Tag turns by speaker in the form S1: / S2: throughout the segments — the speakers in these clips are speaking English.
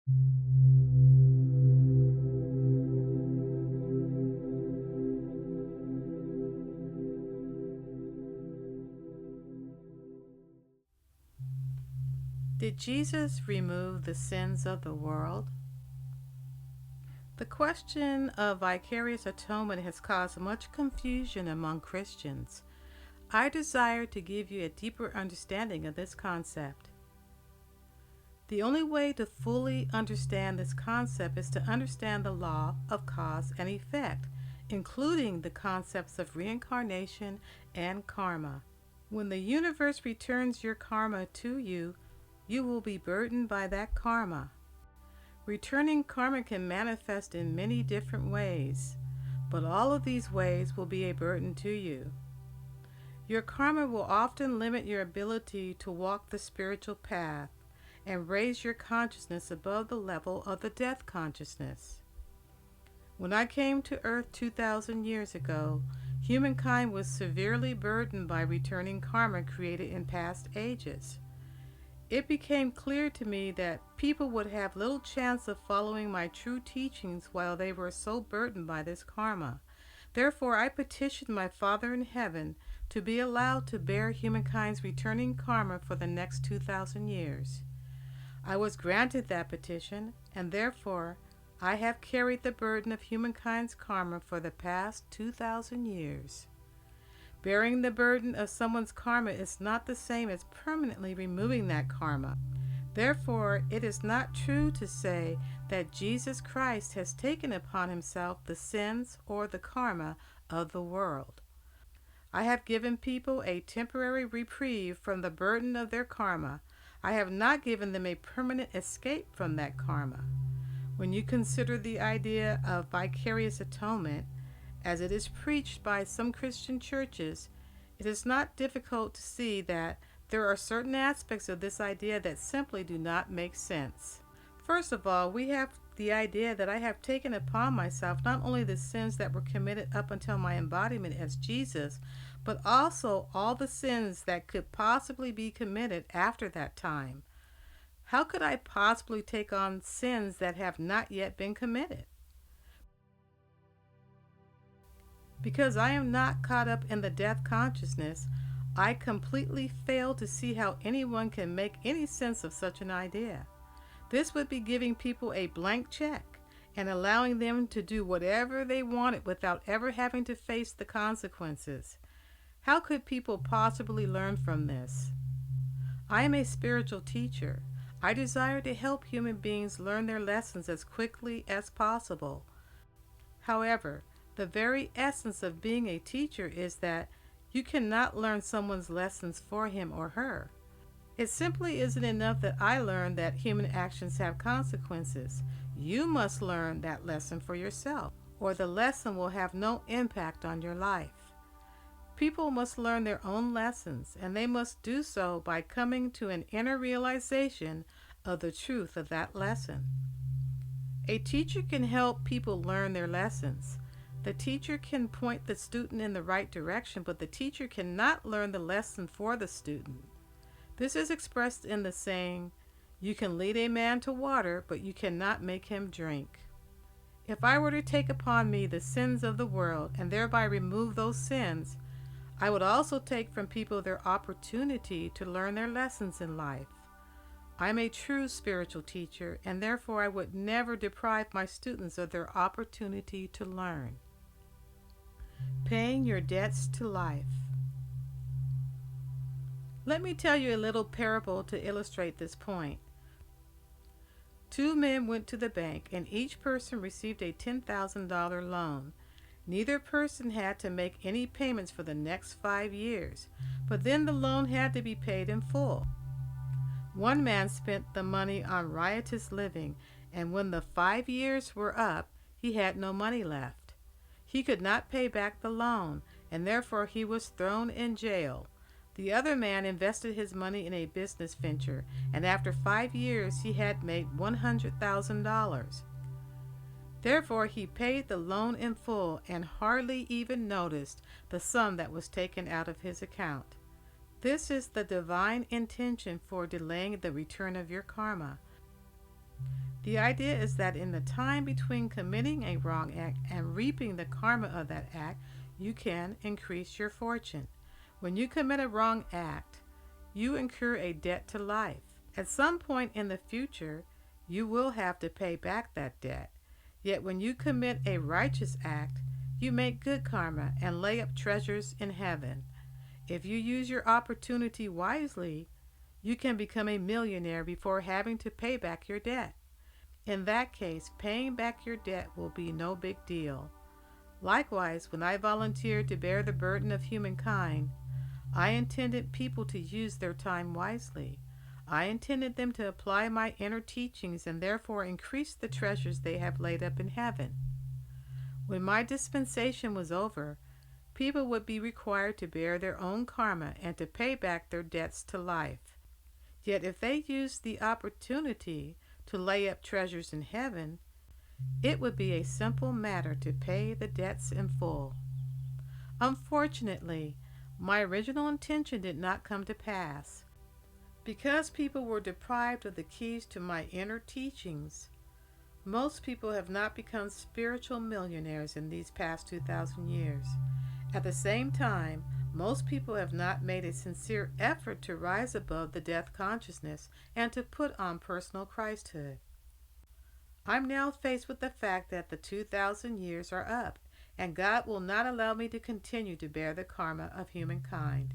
S1: Did Jesus remove the sins of the world? The question of vicarious atonement has caused much confusion among Christians. I desire to give you a deeper understanding of this concept. The only way to fully understand this concept is to understand the law of cause and effect, including the concepts of reincarnation and karma. When the universe returns your karma to you, you will be burdened by that karma. Returning karma can manifest in many different ways, but all of these ways will be a burden to you. Your karma will often limit your ability to walk the spiritual path and raise your consciousness above the level of the death consciousness. When I came to Earth 2,000 years ago, humankind was severely burdened by returning karma created in past ages. It became clear to me that people would have little chance of following my true teachings while they were so burdened by this karma. Therefore, I petitioned my Father in heaven to be allowed to bear humankind's returning karma for the next 2,000 years. I was granted that petition, and therefore I have carried the burden of humankind's karma for the past 2,000 years. Bearing the burden of someone's karma is not the same as permanently removing that karma. Therefore, it is not true to say that Jesus Christ has taken upon himself the sins or the karma of the world. I have given people a temporary reprieve from the burden of their karma. I have not given them a permanent escape from that karma. When you consider the idea of vicarious atonement, as it is preached by some Christian churches, it is not difficult to see that there are certain aspects of this idea that simply do not make sense. First of all, we have the idea that I have taken upon myself not only the sins that were committed up until my embodiment as Jesus, but also all the sins that could possibly be committed after that time. How could I possibly take on sins that have not yet been committed? Because I am not caught up in the death consciousness, I completely fail to see how anyone can make any sense of such an idea. This would be giving people a blank check and allowing them to do whatever they wanted without ever having to face the consequences. How could people possibly learn from this? I am a spiritual teacher. I desire to help human beings learn their lessons as quickly as possible. However, the very essence of being a teacher is that you cannot learn someone's lessons for him or her. It simply isn't enough that I learn that human actions have consequences. You must learn that lesson for yourself, or the lesson will have no impact on your life. People must learn their own lessons, and they must do so by coming to an inner realization of the truth of that lesson. A teacher can help people learn their lessons. The teacher can point the student in the right direction, but the teacher cannot learn the lesson for the student. This is expressed in the saying, "You can lead a man to water, but you cannot make him drink." If I were to take upon me the sins of the world and thereby remove those sins, I would also take from people their opportunity to learn their lessons in life. I am a true spiritual teacher, and therefore I would never deprive my students of their opportunity to learn. Paying your debts to life. Let me tell you a little parable to illustrate this point. Two men went to the bank, and each person received a $10,000 loan. Neither person had to make any payments for the next 5 years, but then the loan had to be paid in full. One man spent the money on riotous living, and when the 5 years were up, he had no money left. He could not pay back the loan, and therefore he was thrown in jail. The other man invested his money in a business venture, and after 5 years he had made $100,000. Therefore he paid the loan in full and hardly even noticed the sum that was taken out of his account. This is the divine intention for delaying the return of your karma. The idea is that in the time between committing a wrong act and reaping the karma of that act, you can increase your fortune. When you commit a wrong act, you incur a debt to life. At some point in the future, you will have to pay back that debt. Yet when you commit a righteous act, you make good karma and lay up treasures in heaven. If you use your opportunity wisely, you can become a millionaire before having to pay back your debt. In that case, paying back your debt will be no big deal. Likewise, when I volunteered to bear the burden of humankind, I intended people to use their time wisely. I intended them to apply my inner teachings and therefore increase the treasures they have laid up in heaven. When my dispensation was over, people would be required to bear their own karma and to pay back their debts to life. Yet if they used the opportunity to lay up treasures in heaven, it would be a simple matter to pay the debts in full. Unfortunately, my original intention did not come to pass. Because people were deprived of the keys to my inner teachings, most people have not become spiritual millionaires in these past 2,000 years. At the same time, most people have not made a sincere effort to rise above the death consciousness and to put on personal Christhood. I'm now faced with the fact that the 2,000 years are up, and God will not allow me to continue to bear the karma of humankind.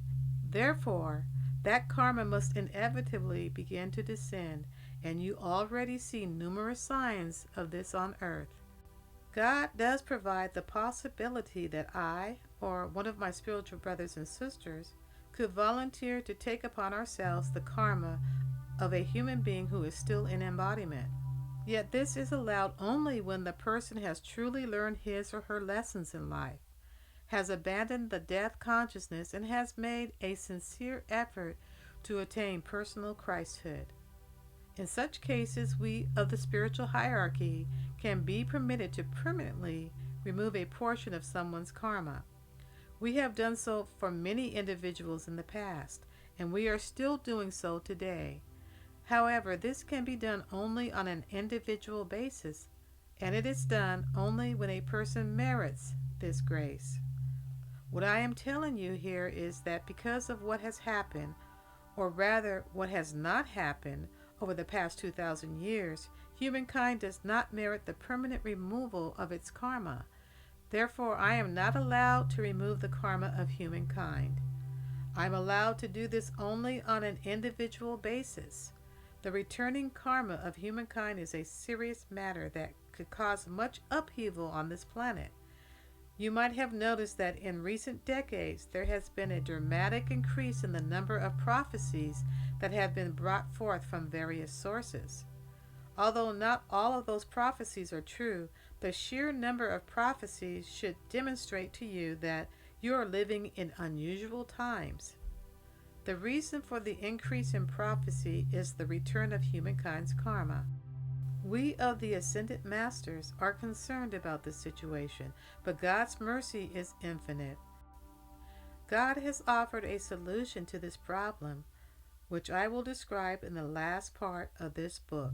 S1: Therefore, that karma must inevitably begin to descend, and you already see numerous signs of this on earth. God does provide the possibility that I, or one of my spiritual brothers and sisters, could volunteer to take upon ourselves the karma of a human being who is still in embodiment. Yet this is allowed only when the person has truly learned his or her lessons in life, has abandoned the death consciousness, and has made a sincere effort to attain personal Christhood. In such cases, we of the spiritual hierarchy can be permitted to permanently remove a portion of someone's karma. We have done so for many individuals in the past, and we are still doing so today. However, this can be done only on an individual basis, and it is done only when a person merits this grace. What I am telling you here is that because of what has happened, or rather what has not happened, over the past 2,000 years, humankind does not merit the permanent removal of its karma. Therefore, I am not allowed to remove the karma of humankind. I am allowed to do this only on an individual basis. The returning karma of humankind is a serious matter that could cause much upheaval on this planet. You might have noticed that in recent decades there has been a dramatic increase in the number of prophecies that have been brought forth from various sources. Although not all of those prophecies are true, the sheer number of prophecies should demonstrate to you that you are living in unusual times. The reason for the increase in prophecy is the return of humankind's karma. We of the Ascended Masters are concerned about this situation, but God's mercy is infinite. God has offered a solution to this problem, which I will describe in the last part of this book.